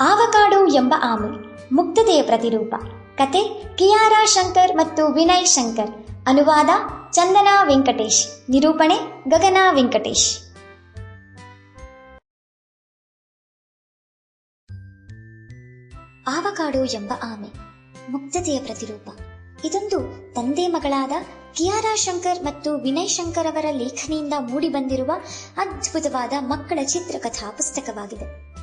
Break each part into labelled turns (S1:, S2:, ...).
S1: ಆವಕಾಡೋ ಎಂಬ ಆಮೆ ಮುಗ್ಧತೆಯ ಪ್ರತಿರೂಪ. ಕತೆ ಕಿಯಾರಾ ಶಂಕರ್ ಮತ್ತು ವಿನಯ್ ಶಂಕರ್. ಅನುವಾದ ಚಂದನಾ ವೆಂಕಟೇಶ್. ನಿರೂಪಣೆ ಗಗನಾ ವೆಂಕಟೇಶ್. ಆವಕಾಡೋ ಎಂಬ ಆಮೆ ಮುಗ್ಧತೆಯ ಪ್ರತಿರೂಪ. ಇದೊಂದು ತಂದೆ ಮಗಳಾದ ಕಿಯಾರಾ ಶಂಕರ್ ಮತ್ತು ವಿನಯ್ ಶಂಕರ್ ಅವರ ಲೇಖನಿಯಿಂದ ಮೂಡಿಬಂದಿರುವ ಅದ್ಭುತವಾದ ಮಕ್ಕಳ ಚಿತ್ರಕಥಾ ಪುಸ್ತಕವಾಗಿದೆ.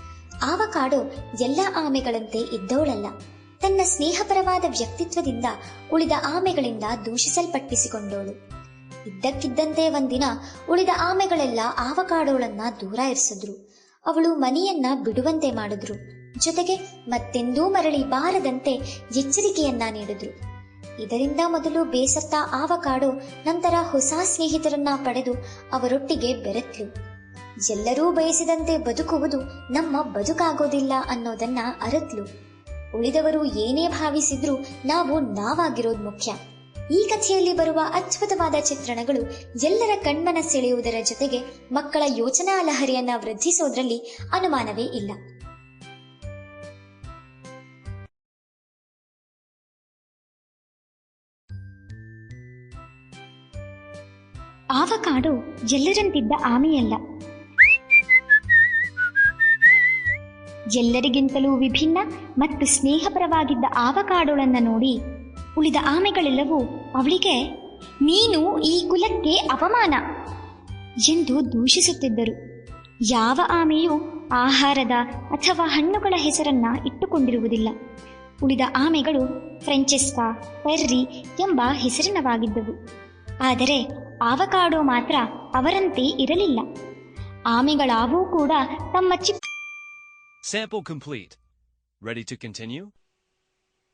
S1: ಆವಕಾಡೋ ಎಲ್ಲ ಆಮೆಗಳಂತೆ ಇದ್ದವಳಲ್ಲ. ತನ್ನ ಸ್ನೇಹಪರವಾದ ವ್ಯಕ್ತಿತ್ವದಿಂದ ಉಳಿದ ಆಮೆಗಳಿಂದ ದೂಷಿಸಲ್ಪಟ್ಟಿಸಿಕೊಂಡವಳು. ಇದ್ದಕ್ಕಿದ್ದಂತೆ ಒಂದಿನ ಉಳಿದ ಆಮೆಗಳೆಲ್ಲ ಆವಕಾಡೋಳನ್ನ ದೂರ ಇರಿಸಿದ್ರು. ಅವಳು ಮನೆಯನ್ನ ಬಿಡುವಂತೆ ಮಾಡಿದ್ರು. ಜೊತೆಗೆ ಮತ್ತೆಂದೂ ಮರಳಿ ಬಾರದಂತೆ ಎಚ್ಚರಿಕೆಯನ್ನ ನೀಡಿದ್ರು. ಇದರಿಂದ ಮೊದಲು ಬೇಸತ್ತ ಆವಕಾಡೋ ನಂತರ ಹೊಸ ಸ್ನೇಹಿತರನ್ನ ಪಡೆದು ಅವರೊಟ್ಟಿಗೆ ಬೆರೆತ್ಲು. ಎಲ್ಲರೂ ಬಯಸಿದಂತೆ ಬದುಕುವುದು ನಮ್ಮ ಬದುಕಾಗೋದಿಲ್ಲ ಅನ್ನೋದನ್ನ ಅರತ್ಲು. ಉಳಿದವರು ಏನೇ ಭಾವಿಸಿದ್ರೂ ನಾವು ನಾವಾಗಿರೋದು ಮುಖ್ಯ. ಈ ಕಥೆಯಲ್ಲಿ ಬರುವ ಅದ್ಭುತವಾದ ಚಿತ್ರಣಗಳು ಎಲ್ಲರ ಕಣ್ಮನ ಸೆಳೆಯುವುದರ ಜೊತೆಗೆ ಮಕ್ಕಳ ಯೋಚನಾ ಲಹರಿಯನ್ನ ವೃದ್ಧಿಸೋದ್ರಲ್ಲಿ ಅನುಮಾನವೇ ಇಲ್ಲ. ಆವಕಾಡೋ ಎಲ್ಲರಂತಿದ್ದ ಆಮೆಯಲ್ಲ. ಎಲ್ಲರಿಗಿಂತಲೂ ವಿಭಿನ್ನ ಮತ್ತು ಸ್ನೇಹಪರವಾಗಿದ್ದ ಆವಕಾಡೋಳನ್ನ ನೋಡಿ ಉಳಿದ ಆಮೆಗಳೆಲ್ಲವೂ ಅವಳಿಗೆ ನೀನು ಈ ಕುಲಕ್ಕೆ ಅಪಮಾನ ಎಂದು ದೂಷಿಸುತ್ತಿದ್ದರು. ಯಾವ ಆಮೆಯೂ ಆಹಾರದ ಅಥವಾ ಹಣ್ಣುಗಳ ಹೆಸರನ್ನ ಇಟ್ಟುಕೊಂಡಿರುವುದಿಲ್ಲ. ಉಳಿದ ಆಮೆಗಳು ಫ್ರೆಂಚೆಸ್ಕಾ, ಪೆರ್ರಿ ಎಂಬ ಹೆಸರಿನವಾಗಿದ್ದವು. ಆದರೆ ಆವಕಾಡೋ ಮಾತ್ರ ಅವರಂತೆ ಇರಲಿಲ್ಲ. ಆಮೆಗಳಾವೂ ಕೂಡ ತಮ್ಮ
S2: Sample complete. Ready to continue?